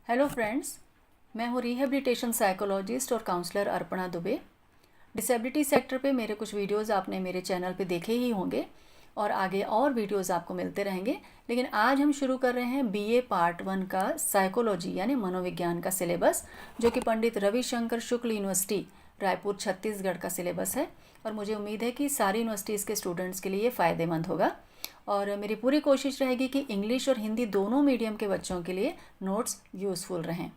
Hello friends, मैं हूँ rehabilitation psychologist और counsellor Arpana Dubey. Disability sector पे मेरे कुछ वीडियोस आपने मेरे चैनल पे देखे ही होंगे और आगे और वीडियोस आपको मिलते रहेंगे। लेकिन आज हम शुरू कर रहे हैं बीए पार्ट 1 का साइकोलॉजी यानी मनोविज्ञान का सिलेबस, जो कि पंडित रविशंकर शुक्ल यूनिवर्सिटी रायपुर छत्तीसगढ़ का सिलेबस है। और मुझे उम्मीद है कि सारी यूनिवर्सिटीज़ के स्टूडेंट्स के लिए ये फ़ायदेमंद होगा और मेरी पूरी कोशिश रहेगी कि इंग्लिश और हिंदी दोनों मीडियम के बच्चों के लिए नोट्स यूज़फुल रहें।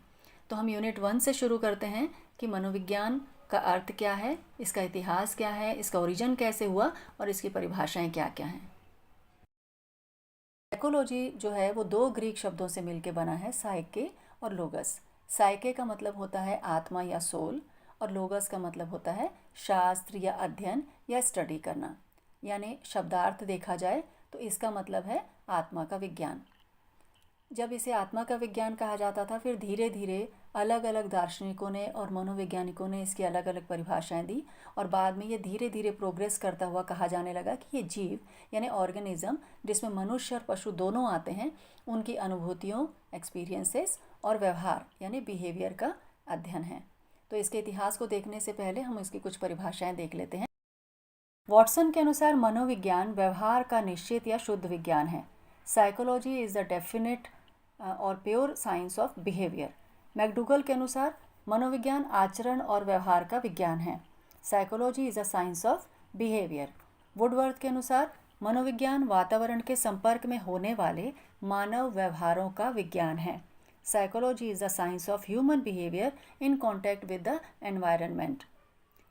तो हम यूनिट 1 से शुरू करते हैं कि मनोविज्ञान का अर्थ क्या है, इसका इतिहास क्या है, इसका ओरिजिन कैसे हुआ और इसकी परिभाषाएं क्या क्या हैं। साइकोलॉजी जो है वो दो ग्रीक शब्दों से मिलकर बना है, साइके और लोगस। साइके का मतलब होता है आत्मा या सोल और लोगस का मतलब होता है शास्त्र या अध्ययन या स्टडी करना। यानी शब्दार्थ देखा जाए तो इसका मतलब है आत्मा का विज्ञान। जब इसे आत्मा का विज्ञान कहा जाता था, फिर धीरे धीरे अलग अलग दार्शनिकों ने और मनोवैज्ञानिकों ने इसकी अलग अलग परिभाषाएं दी और बाद में ये धीरे धीरे प्रोग्रेस करता हुआ कहा जाने लगा कि ये जीव यानी ऑर्गेनिज्म, जिसमें मनुष्य और पशु दोनों आते हैं, उनकी अनुभूतियों, एक्सपीरियंसेस और व्यवहार यानी बिहेवियर का अध्ययन है। तो इसके इतिहास को देखने से पहले हम इसकी कुछ परिभाषाएं देख लेते हैं। वॉटसन के अनुसार मनोविज्ञान व्यवहार का निश्चित या शुद्ध विज्ञान है। साइकोलॉजी इज़ द डेफिनेट और pure science of behaviour. McDougall के अनुसार मनोविज्ञान आचरण और व्यवहार का विज्ञान है। Psychology is a science of behaviour. Woodworth के अनुसार मनोविज्ञान वातावरण के संपर्क में होने वाले मानव व्यवहारों का विज्ञान है। Psychology is the science of human behaviour in contact with the environment.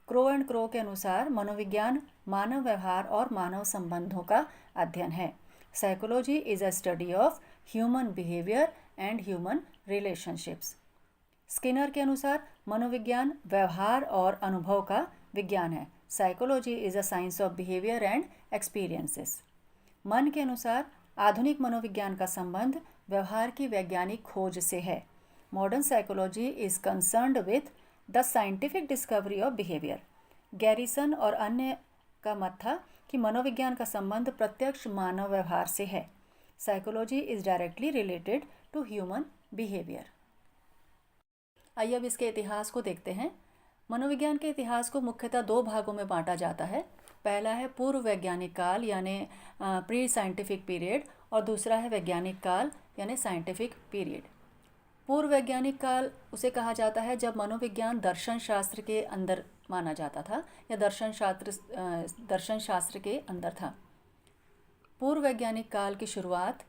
Crow and crow के अनुसार मनोविज्ञान मानव व्यवहार और मानव संबंधों का अध्ययन है। Psychology is a study of human behaviour and human relationships. Skinner के अनुसार मनोविज्ञान व्यवहार और अनुभव का विज्ञान है। Psychology is a science of behaviour and experiences. मन के अनुसार आधुनिक मनोविज्ञान का संबंध व्यवहार की वैज्ञानिक खोज से है। Modern psychology is concerned with the scientific discovery of behaviour. Garrison और अन्य का मत था कि मनोविज्ञान का संबंध प्रत्यक्ष मानव व्यवहार से है। Psychology is directly related to human behaviour. आइए अब इसके इतिहास को देखते हैं। मनोविज्ञान के इतिहास को मुख्यतः दो भागों में बांटा जाता है। पहला है पूर्व वैज्ञानिक काल यानी प्री साइंटिफिक पीरियड और दूसरा है वैज्ञानिक काल यानी साइंटिफिक पीरियड। पूर्व वैज्ञानिक काल उसे कहा जाता है जब मनोविज्ञान दर्शन शास्त्र के अंदर माना जाता था या दर्शन शास्त्र के अंदर था। पूर्व वैज्ञानिक काल की शुरुआत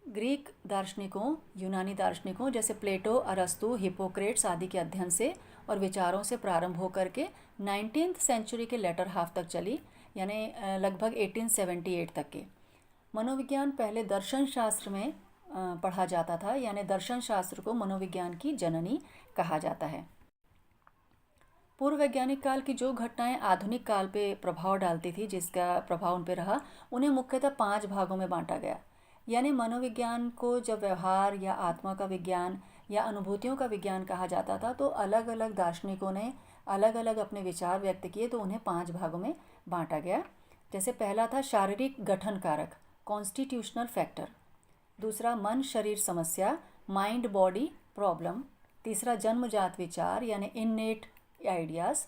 ग्रीक दार्शनिकों, यूनानी दार्शनिकों जैसे प्लेटो, अरस्तु, हिप्पोक्रेट्स आदि के अध्ययन से और विचारों से प्रारंभ होकर के 19th सेंचुरी के लेटर हाफ तक चली, यानी लगभग 1878 तक के। मनोविज्ञान पहले दर्शन शास्त्र में पढ़ा जाता था, यानी दर्शन शास्त्र को मनोविज्ञान की जननी कहा जाता है। पूर्व वैज्ञानिक काल की जो घटनाएं आधुनिक काल पे प्रभाव डालती थी, जिसका प्रभाव उन पे रहा, उन्हें मुख्यतः 5 भागों में बांटा गया। यानी मनोविज्ञान को जब व्यवहार या आत्मा का विज्ञान या अनुभूतियों का विज्ञान कहा जाता था, तो अलग अलग दार्शनिकों ने अलग अलग अपने विचार व्यक्त किए, तो उन्हें 5 भागों में बांटा गया। जैसे पहला था शारीरिक गठन कारक, कॉन्स्टिट्यूशनल फैक्टर। दूसरा मन शरीर समस्या, माइंड बॉडी प्रॉब्लम। तीसरा जन्मजात विचार यानी इननेट आइडियाज़।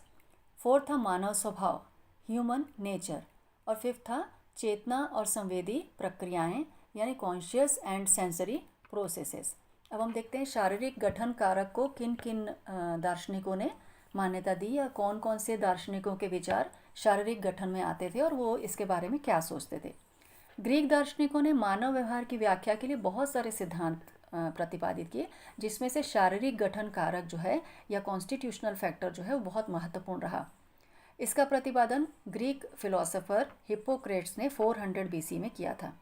फोर्थ था मानव स्वभाव, ह्यूमन नेचर। और फिफ्थ था चेतना और संवेदी प्रक्रियाएं यानी कॉन्शियस एंड सेंसरी प्रोसेसेस। अब हम देखते हैं शारीरिक गठन कारक को किन किन दार्शनिकों ने मान्यता दी या कौन कौन से दार्शनिकों के विचार शारीरिक गठन में आते थे और वो इसके बारे में क्या सोचते थे। ग्रीक दार्शनिकों ने मानव व्यवहार की व्याख्या के लिए बहुत सारे सिद्धांत प्रतिपादित किए, जिसमें से शारीरिक गठन कारक जो है या कॉन्स्टिट्यूशनल फैक्टर जो है वो बहुत महत्वपूर्ण रहा। इसका प्रतिपादन ग्रीक फिलोसोफर हिप्पोक्रेट्स ने 400 BC में किया था।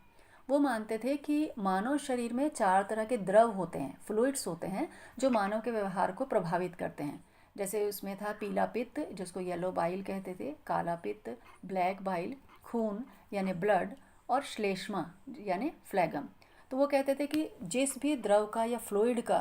वो मानते थे कि मानव शरीर में 4 तरह के द्रव होते हैं, फ्लूइड्स होते हैं, जो मानव के व्यवहार को प्रभावित करते हैं। जैसे उसमें था पीला पित्त, जिसको येलो बाइल कहते थे, काला पित्त, ब्लैक बाइल, खून यानी ब्लड, और श्लेष्मा यानी फ्लैगम। तो वो कहते थे कि जिस भी द्रव का या फ्लूइड का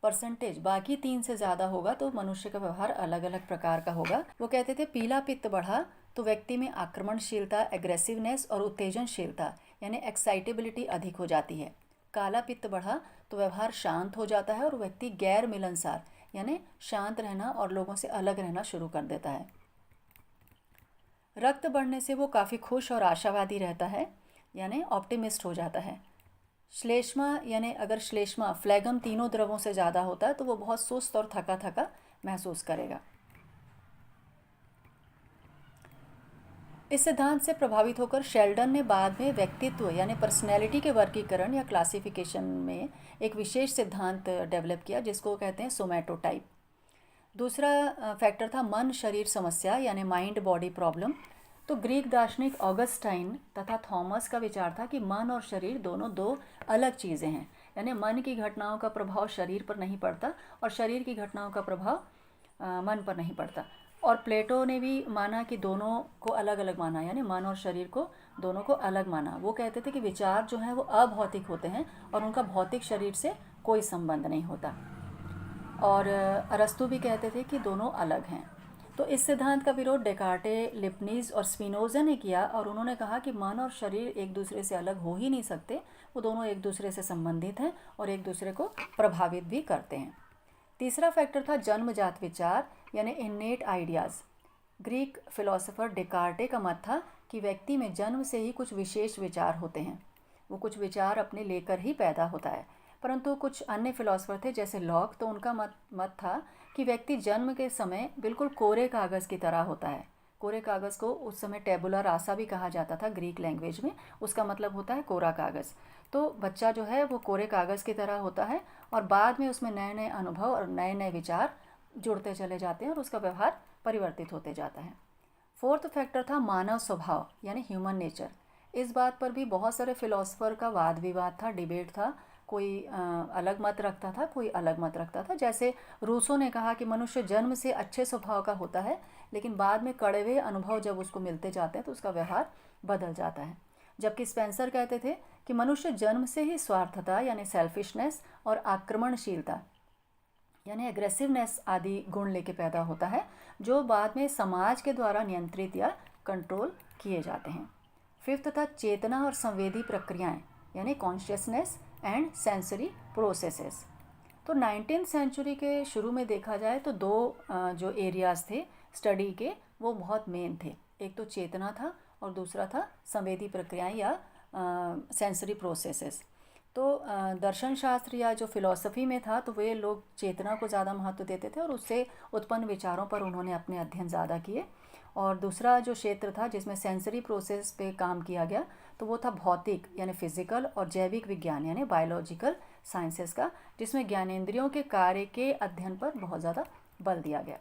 परसेंटेज बाकी 3 से ज़्यादा होगा तो मनुष्य का व्यवहार अलग अलग प्रकार का होगा। वो कहते थे पीला पित्त बढ़ा तो व्यक्ति में आक्रमणशीलता, एग्रेसिवनेस और उत्तेजनशीलता यानी एक्साइटेबिलिटी अधिक हो जाती है। काला पित्त बढ़ा तो व्यवहार शांत हो जाता है और व्यक्ति गैर मिलनसार यानी शांत रहना और लोगों से अलग रहना शुरू कर देता है। रक्त बढ़ने से वो काफ़ी खुश और आशावादी रहता है यानी ऑप्टिमिस्ट हो जाता है। श्लेष्मा यानी अगर श्लेष्मा फ्लैगम तीनों द्रवों से ज़्यादा होता है तो वो बहुत सुस्त और थका थका महसूस करेगा। इस सिद्धांत से प्रभावित होकर शेल्डन ने बाद में व्यक्तित्व यानी पर्सनैलिटी के वर्गीकरण या क्लासिफिकेशन में एक विशेष सिद्धांत डेवलप किया जिसको कहते हैं सोमैटोटाइप। दूसरा फैक्टर था मन शरीर समस्या यानी माइंड बॉडी प्रॉब्लम। तो ग्रीक दार्शनिक ऑगस्टाइन तथा थॉमस का विचार था कि मन और शरीर दोनों दो अलग चीज़ें हैं, यानी मन की घटनाओं का प्रभाव शरीर पर नहीं पड़ता और शरीर की घटनाओं का प्रभाव मन पर नहीं पड़ता। और प्लेटो ने भी माना कि दोनों को अलग अलग माना, यानी मन और शरीर को दोनों को अलग माना। वो कहते थे कि विचार जो हैं वो अभौतिक होते हैं और उनका भौतिक शरीर से कोई संबंध नहीं होता। और अरस्तु भी कहते थे कि दोनों अलग हैं। तो इस सिद्धांत का विरोध डेकार्टे, लिपनीज और स्पिनोजा ने किया और उन्होंने कहा कि मन और शरीर एक दूसरे से अलग हो ही नहीं सकते, वो दोनों एक दूसरे से संबंधित हैं और एक दूसरे को प्रभावित भी करते हैं। तीसरा फैक्टर था जन्मजात विचार यानी innate ideas. Greek philosopher Descartes का मत था कि व्यक्ति में जन्म से ही कुछ विशेष विचार होते हैं, वो कुछ विचार अपने लेकर ही पैदा होता है। परंतु कुछ अन्य फिलोसोफर थे जैसे लॉक, तो उनका मत था कि व्यक्ति जन्म के समय बिल्कुल कोरे कागज़ की तरह होता है। कोरे कागज़ को उस समय टेबुला रासा भी कहा जाता था ग्रीक लैंग्वेज में, उसका मतलब होता है कोरा कागज़। तो बच्चा जो है वो कोरे कागज़ की तरह होता है और बाद में उसमें नए नए अनुभव और नए नए विचार जुड़ते चले जाते हैं और उसका व्यवहार परिवर्तित होते जाता है। फोर्थ फैक्टर था मानव स्वभाव यानी ह्यूमन नेचर। इस बात पर भी बहुत सारे फिलोसोफर का वाद विवाद था, डिबेट था। कोई अलग मत रखता था, कोई अलग मत रखता था। जैसे रूसो ने कहा कि मनुष्य जन्म से अच्छे स्वभाव का होता है, लेकिन बाद में कड़वे अनुभव जब उसको मिलते जाते हैं तो उसका व्यवहार बदल जाता है। जबकि स्पेंसर कहते थे कि मनुष्य जन्म से ही स्वार्थता यानी सेल्फिशनेस और आक्रमणशीलता यानी एग्रेसिवनेस आदि गुण लेके पैदा होता है, जो बाद में समाज के द्वारा नियंत्रित या कंट्रोल किए जाते हैं। फिफ्थ था चेतना और संवेदी प्रक्रियाएं यानी कॉन्शियसनेस एंड सेंसरी प्रोसेसेस। तो 19th सेंचुरी के शुरू में देखा जाए तो दो जो एरियाज़ थे स्टडी के वो बहुत मेन थे। एक तो चेतना था और दूसरा था संवेदी प्रक्रियाएं या सेंसरी प्रोसेसेस। तो दर्शन शास्त्र या जो फिलॉसफी में था तो वे लोग चेतना को ज़्यादा महत्व देते थे और उससे उत्पन्न विचारों पर उन्होंने अपने अध्ययन ज़्यादा किए। और दूसरा जो क्षेत्र था जिसमें सेंसरी प्रोसेस पे काम किया गया तो वो था भौतिक यानी फिजिकल और जैविक विज्ञान यानी बायोलॉजिकल साइंसेस का, जिसमें ज्ञानेंद्रियों के कार्य के अध्ययन पर बहुत ज़्यादा बल दिया गया।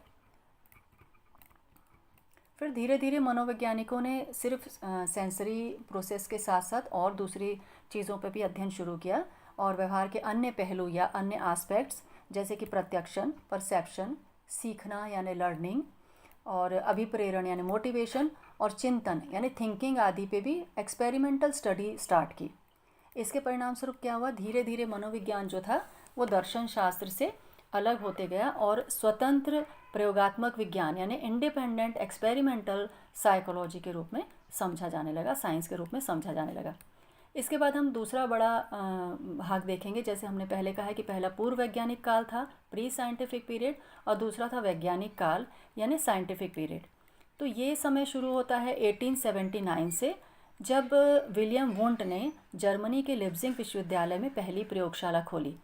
फिर धीरे धीरे मनोवैज्ञानिकों ने सिर्फ सेंसरी प्रोसेस के साथ साथ और दूसरी चीज़ों पर भी अध्ययन शुरू किया और व्यवहार के अन्य पहलू या अन्य एस्पेक्ट्स जैसे कि प्रत्यक्षण, परसेप्शन, सीखना यानी लर्निंग और अभिप्रेरण यानी मोटिवेशन और चिंतन यानी थिंकिंग आदि पे भी एक्सपेरिमेंटल स्टडी स्टार्ट की। इसके परिणाम स्वरूप क्या हुआ, धीरे धीरे मनोविज्ञान जो था वो दर्शन शास्त्र से अलग होते गया और स्वतंत्र प्रयोगात्मक विज्ञान यानी इंडिपेंडेंट एक्सपेरिमेंटल साइकोलॉजी के रूप में समझा जाने लगा, साइंस के रूप में समझा जाने लगा। इसके बाद हम दूसरा बड़ा भाग देखेंगे। जैसे हमने पहले कहा है कि पहला पूर्व वैज्ञानिक काल था प्री साइंटिफिक पीरियड और दूसरा था वैज्ञानिक काल यानी साइंटिफिक पीरियड। तो ये समय शुरू होता है 1879 से, जब विलियम वुंट ने जर्मनी के लिप्जिंग विश्वविद्यालय में पहली प्रयोगशाला खोली।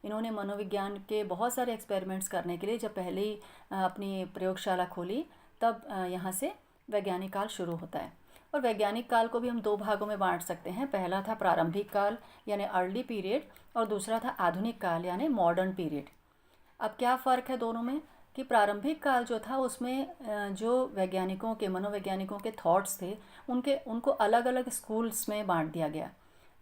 इन्होंने मनोविज्ञान के बहुत सारे एक्सपेरिमेंट्स करने के लिए जब पहली अपनी प्रयोगशाला खोली तब यहाँ से वैज्ञानिक काल शुरू होता है। और वैज्ञानिक काल को भी हम दो भागों में बांट सकते हैं। पहला था प्रारंभिक काल यानी अर्ली पीरियड और दूसरा था आधुनिक काल यानी मॉडर्न पीरियड। अब क्या फ़र्क है दोनों में कि प्रारंभिक काल जो था उसमें जो वैज्ञानिकों के मनोवैज्ञानिकों के थॉट्स थे उनको अलग अलग स्कूल्स में बांट दिया गया,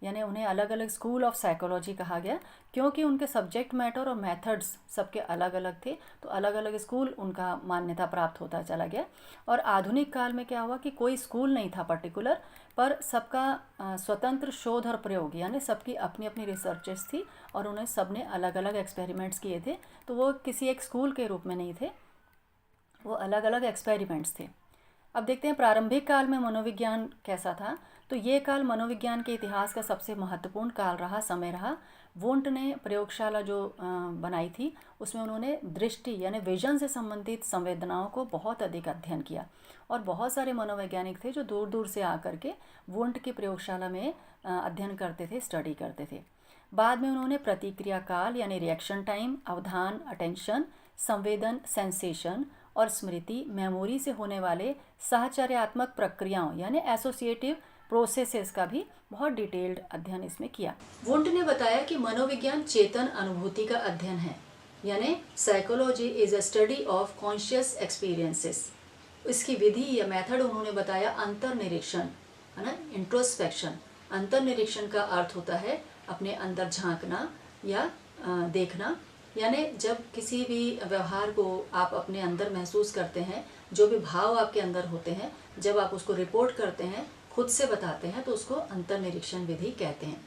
यानी उन्हें अलग अलग स्कूल ऑफ साइकोलॉजी कहा गया क्योंकि उनके सब्जेक्ट मैटर और मेथड्स सबके अलग अलग थे, तो अलग अलग स्कूल उनका मान्यता प्राप्त होता चला गया। और आधुनिक काल में क्या हुआ कि कोई स्कूल नहीं था पर्टिकुलर, पर सबका स्वतंत्र शोध और प्रयोग यानी सबकी अपनी अपनी रिसर्चेस थी और उन्हें सबने अलग अलग एक्सपेरिमेंट्स किए थे। तो वो किसी एक स्कूल के रूप में नहीं थे, वो अलग अलग एक्सपेरिमेंट्स थे। अब देखते हैं प्रारंभिक काल में मनोविज्ञान कैसा था। तो ये काल मनोविज्ञान के इतिहास का सबसे महत्वपूर्ण समय रहा। वुंट ने प्रयोगशाला जो बनाई थी उसमें उन्होंने दृष्टि यानी विजन से संबंधित संवेदनाओं को बहुत अधिक अध्ययन किया, और बहुत सारे मनोवैज्ञानिक थे जो दूर दूर से आकर के वुंट की प्रयोगशाला में अध्ययन करते थे, स्टडी करते थे। बाद में उन्होंने प्रतिक्रिया काल यानी रिएक्शन टाइम, अवधान अटेंशन, संवेदन सेंसेशन और स्मृति मेमोरी से होने वाले साहचर्यात्मक प्रक्रियाओं यानी एसोसिएटिव प्रोसेसेस का भी बहुत डिटेल्ड अध्ययन इसमें किया। वुंट ने बताया कि मनोविज्ञान चेतन अनुभूति का अध्ययन है, यानी psychology is a study of conscious experiences. इसकी विधि या मेथड उन्होंने बताया अंतर्निरीक्षण, है ना, इंट्रोस्पेक्शन। अंतर्निरीक्षण का अर्थ होता है अपने अंदर झांकना या देखना, यानी जब किसी भी व्यवहार को आप अपने अंदर महसूस करते हैं, जो भी भाव आपके अंदर होते हैं, जब आप उसको रिपोर्ट करते हैं, खुद से बताते हैं, तो उसको अंतर्निरीक्षण विधि कहते हैं।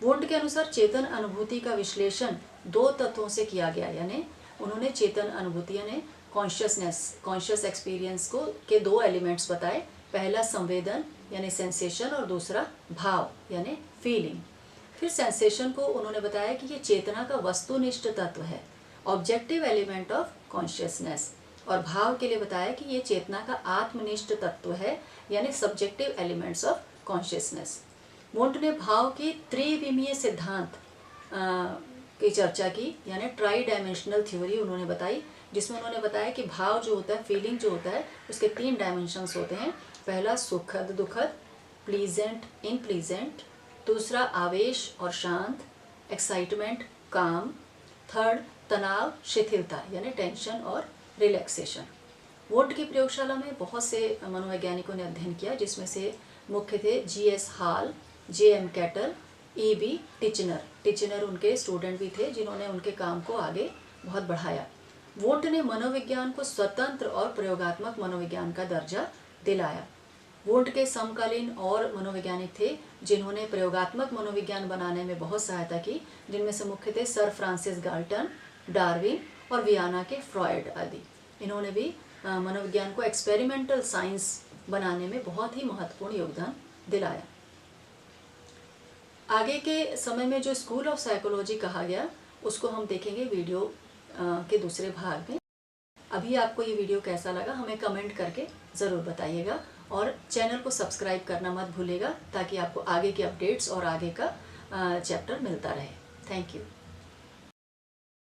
वुंट के अनुसार चेतन अनुभूति का विश्लेषण 2 तत्वों से किया गया, यानी उन्होंने चेतन अनुभूति यानी कॉन्शियस एक्सपीरियंस को के 2 एलिमेंट्स बताए। पहला संवेदन यानी सेंसेशन और दूसरा भाव यानी फीलिंग। फिर सेंसेशन को उन्होंने बताया कि ये चेतना का वस्तुनिष्ठ तत्व है, ऑब्जेक्टिव एलिमेंट ऑफ कॉन्शियसनेस, और भाव के लिए बताया कि ये चेतना का आत्मनिष्ठ तत्व है, यानी subjective elements of consciousness. Wundt ने भाव की त्रिविमीय सिद्धांत की चर्चा की, यानी ट्राई डायमेंशनल थ्योरी उन्होंने बताई, जिसमें उन्होंने बताया कि भाव जो होता है, फीलिंग जो होता है, उसके 3 डायमेंशंस होते हैं। पहला सुखद दुखद, प्लीजेंट इनप्लीजेंट, दूसरा आवेश और शांत, एक्साइटमेंट काम, थर्ड तनाव शिथिलता यानी टेंशन और रिलैक्सेशन। वुंट की प्रयोगशाला में बहुत से मनोवैज्ञानिकों ने अध्ययन किया, जिसमें से मुख्य थे G.S. Hall, J.M. Cattle, E.B. Titchener उनके स्टूडेंट भी थे, जिन्होंने उनके काम को आगे बहुत बढ़ाया। वुंट ने मनोविज्ञान को स्वतंत्र और प्रयोगात्मक मनोविज्ञान का दर्जा दिलाया। वुंट के समकालीन और मनोवैज्ञानिक थे जिन्होंने प्रयोगात्मक मनोविज्ञान बनाने में बहुत सहायता की, जिनमें से मुख्य थे सर फ्रांसिस गाल्टन, डार्विन और वियना के फ्रॉयड आदि। इन्होंने भी मनोविज्ञान को एक्सपेरिमेंटल साइंस बनाने में बहुत ही महत्वपूर्ण योगदान दिलाया। आगे के समय में जो स्कूल ऑफ साइकोलॉजी कहा गया, उसको हम देखेंगे वीडियो के दूसरे भाग में। अभी आपको ये वीडियो कैसा लगा हमें कमेंट करके ज़रूर बताइएगा, और चैनल को सब्सक्राइब करना मत भूलिएगा, ताकि आपको आगे के अपडेट्स और आगे का चैप्टर मिलता रहे। Thank you.